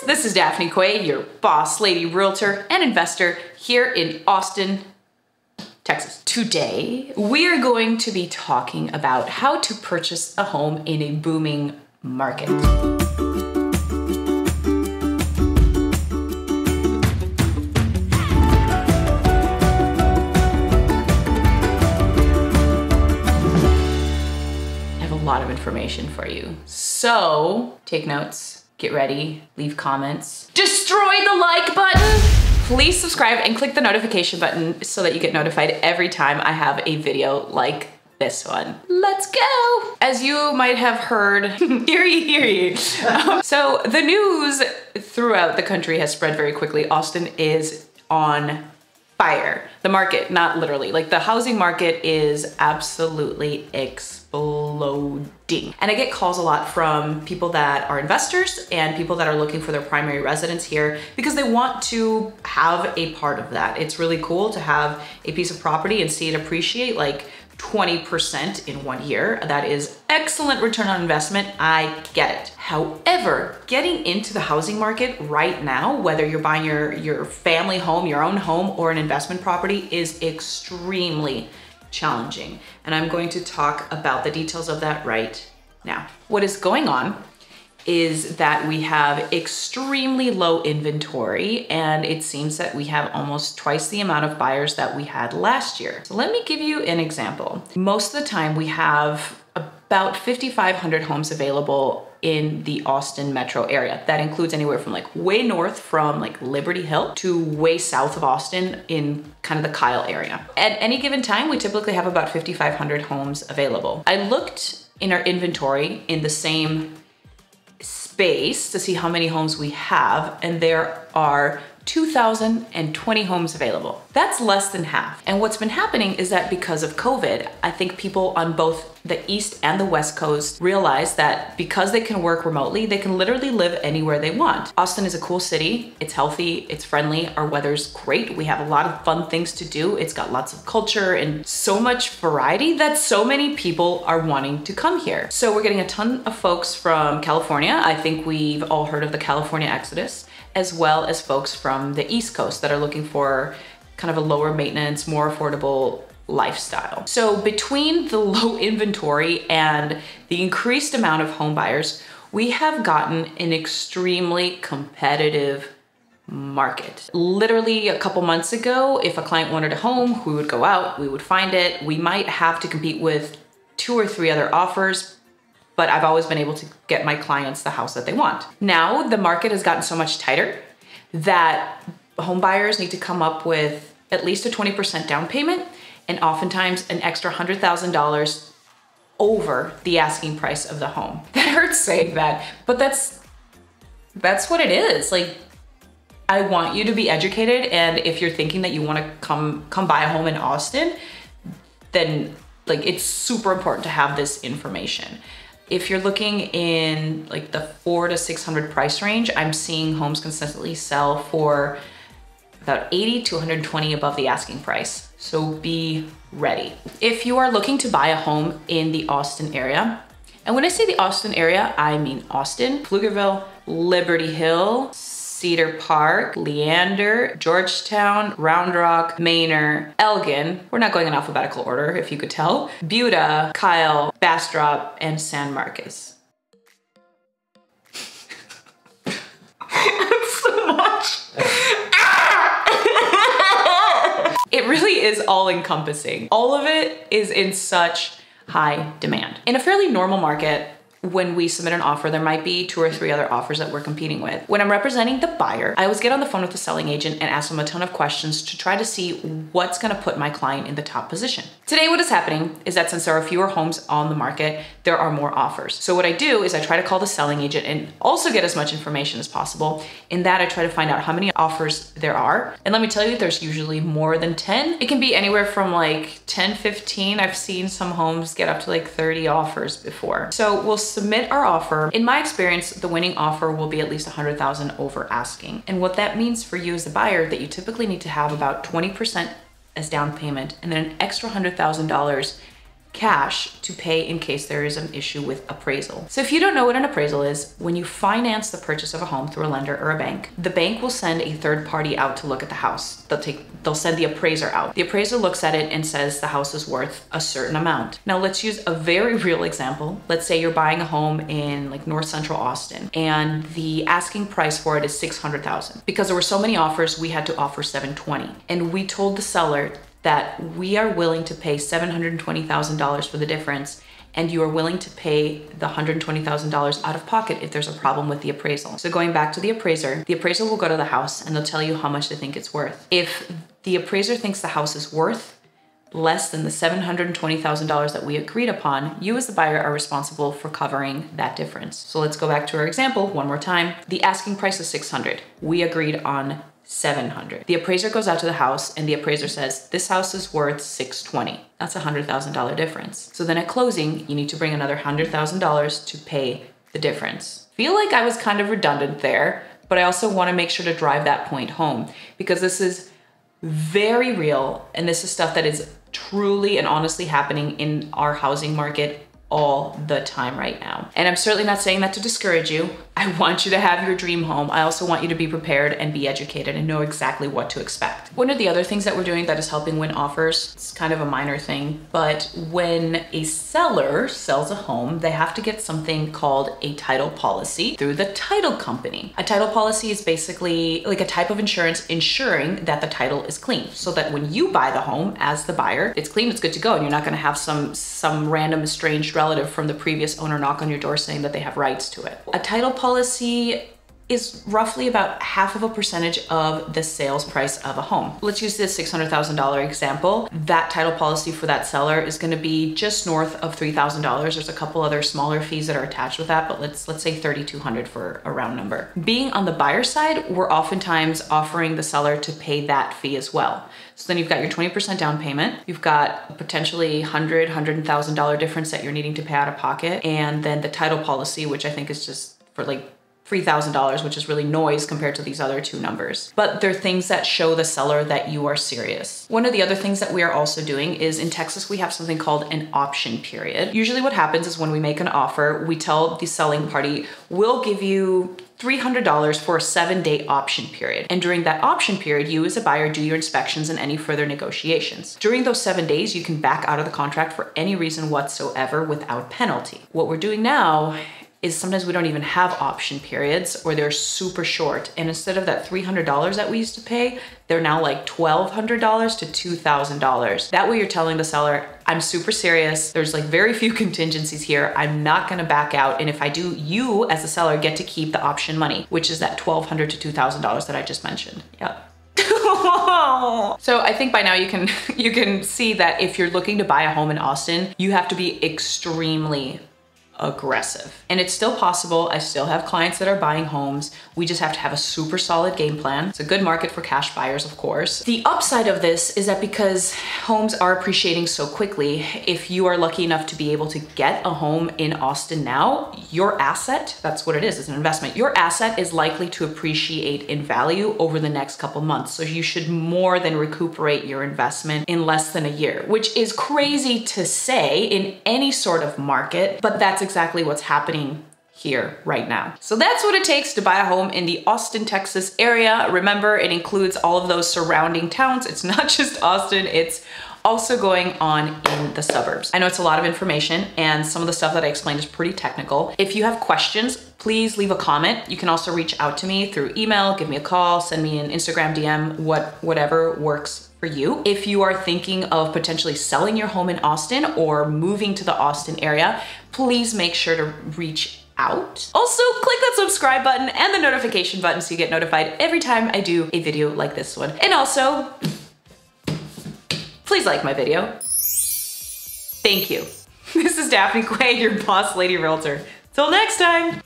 This is Daphne Quay, your boss lady realtor and investor here in Austin, Texas. Today, we are going to be talking about how to purchase a home in a booming market. Lot of information for you. So take notes, get ready, leave comments, destroy the like button. Please subscribe and click the notification button so that you get notified every time I have a video like this one. Let's go. As you might have heard, hear ye. So the news throughout the country has spread very quickly. Austin is on fire. The market, not literally, like the housing market is absolutely exploding. And I get calls a lot from people that are investors and people that are looking for their primary residence here because they want to have a part of that. It's really cool to have a piece of property and see it appreciate like 20% in 1 year. That is excellent return on investment. I get it. However, getting into the housing market right now, whether you're buying your family home, your own home, or an investment property is extremely challenging. And I'm going to talk about the details of that right now. What is going on is that we have extremely low inventory and it seems that we have almost twice the amount of buyers that we had last year. So let me give you an example. Most of the time we have about 5,500 homes available in the Austin metro area. That includes anywhere from like way north from like Liberty Hill to way south of Austin in kind of the Kyle area. At any given time, we typically have about 5,500 homes available. I looked in our inventory in the same space to see how many homes we have, and there are 2,020 homes available. That's less than half. And what's been happening is that because of COVID, I think people on both the East and the West Coast realize that because they can work remotely, they can literally live anywhere they want. Austin is a cool city. It's healthy, it's friendly, our weather's great. We have a lot of fun things to do. It's got lots of culture and so much variety that so many people are wanting to come here. So we're getting a ton of folks from California. I think we've all heard of the California Exodus, as well as folks from the East Coast that are looking for kind of a lower maintenance, more affordable lifestyle. So between the low inventory and the increased amount of home buyers, we have gotten an extremely competitive market. Literally a couple months ago, if a client wanted a home, we would go out, we would find it. We might have to compete with 2 or 3 other offers, but I've always been able to get my clients the house that they want. Now the market has gotten so much tighter that home buyers need to come up with at least a 20% down payment and oftentimes an extra $100,000 over the asking price of the home. That hurts saying that, but that's what it is. Like, I want you to be educated, and if you're thinking that you want to come buy a home in Austin, then like it's super important to have this information. If you're looking in like the 400 to 600 price range, I'm seeing homes consistently sell for about 80 to 120 above the asking price. So be ready. If you are looking to buy a home in the Austin area, and when I say the Austin area, I mean Austin, Pflugerville, Liberty Hill, Cedar Park, Leander, Georgetown, Round Rock, Manor, Elgin. We're not going in alphabetical order, if you could tell. Buda, Kyle, Bastrop, and San Marcos. That's so much. It really is all encompassing. All of it is in such high demand. In a fairly normal market, when we submit an offer, there might be 2 or 3 other offers that we're competing with. When I'm representing the buyer, I always get on the phone with the selling agent and ask them a ton of questions to try to see what's gonna put my client in the top position. Today, what is happening is that since there are fewer homes on the market, there are more offers. So what I do is I try to call the selling agent and also get as much information as possible. In that, I try to find out how many offers there are. And let me tell you, there's usually more than 10. It can be anywhere from like 10, 15. I've seen some homes get up to like 30 offers before. So we'll submit our offer. In my experience, the winning offer will be at least 100,000 over asking. And what that means for you as the buyer, that you typically need to have about 20% as down payment and then an extra $100,000 cash to pay in case there is an issue with appraisal. So if you don't know what an appraisal is, when you finance the purchase of a home through a lender or a bank, the bank will send a third party out to look at the house. They'll send the appraiser out. The appraiser looks at it and says the house is worth a certain amount. Now let's use a very real example. Let's say you're buying a home in like North Central Austin and the asking price for it is $600,000. Because there were so many offers, we had to offer $720,000. And we told the seller that we are willing to pay $720,000 for the difference, and you are willing to pay the $120,000 out of pocket if there's a problem with the appraisal. So going back to the appraiser will go to the house and they'll tell you how much they think it's worth. If the appraiser thinks the house is worth less than the $720,000 that we agreed upon, you as the buyer are responsible for covering that difference. So let's go back to our example one more time. The asking price is $600,000. We agreed on $700,000. The appraiser goes out to the house and the appraiser says, this house is worth $620,000. That's a $100,000 difference. So then at closing, you need to bring another $100,000 to pay the difference. Feel like I was kind of redundant there, but I also want to make sure to drive that point home because this is very real and this is stuff that is truly and honestly happening in our housing market all the time right now. And I'm certainly not saying that to discourage you. I want you to have your dream home. I also want you to be prepared and be educated and know exactly what to expect. One of the other things that we're doing that is helping win offers, it's kind of a minor thing, but when a seller sells a home, they have to get something called a title policy through the title company. A title policy is basically like a type of insurance ensuring that the title is clean so that when you buy the home as the buyer, it's clean, it's good to go, and you're not gonna have some random estranged relative from the previous owner knock on your door saying that they have rights to it. A title policy is roughly about half of a percentage of the sales price of a home. Let's use this $600,000 example. That title policy for that seller is gonna be just north of $3,000. There's a couple other smaller fees that are attached with that, but let's say $3,200 for a round number. Being on the buyer side, we're oftentimes offering the seller to pay that fee as well. So then you've got your 20% down payment, you've got potentially $100,000 difference that you're needing to pay out of pocket, and then the title policy, which I think is just for like $3,000, which is really noise compared to these other two numbers. But they're things that show the seller that you are serious. One of the other things that we are also doing is in Texas, we have something called an option period. Usually what happens is when we make an offer, we tell the selling party, we'll give you $300 for a 7-day option period. And during that option period, you as a buyer do your inspections and any further negotiations. During those 7 days, you can back out of the contract for any reason whatsoever without penalty. What we're doing now is sometimes we don't even have option periods or they're super short. And instead of that $300 that we used to pay, they're now like $1,200 to $2,000. That way you're telling the seller, I'm super serious. There's like very few contingencies here. I'm not gonna back out. And if I do, you as a seller get to keep the option money, which is that $1,200 to $2,000 that I just mentioned. Yep. So I think by now you can see that if you're looking to buy a home in Austin, you have to be extremely aggressive. And it's still possible. I still have clients that are buying homes. We just have to have a super solid game plan. It's a good market for cash buyers, of course. The upside of this is that because homes are appreciating so quickly, if you are lucky enough to be able to get a home in Austin now, your asset, that's what it is, it's an investment. Your asset is likely to appreciate in value over the next couple months. So you should more than recuperate your investment in less than a year, which is crazy to say in any sort of market, but that's exactly what's happening here right now. So that's what it takes to buy a home in the Austin, Texas area. Remember, it includes all of those surrounding towns. It's not just Austin, it's also going on in the suburbs. I know it's a lot of information and some of the stuff that I explained is pretty technical. If you have questions, please leave a comment. You can also reach out to me through email, give me a call, send me an Instagram DM, whatever works for you. If you are thinking of potentially selling your home in Austin or moving to the Austin area, please make sure to reach out. Also, click that subscribe button and the notification button so you get notified every time I do a video like this one. And also, please like my video. Thank you. This is Daphne Quaid, your boss lady realtor. Till next time.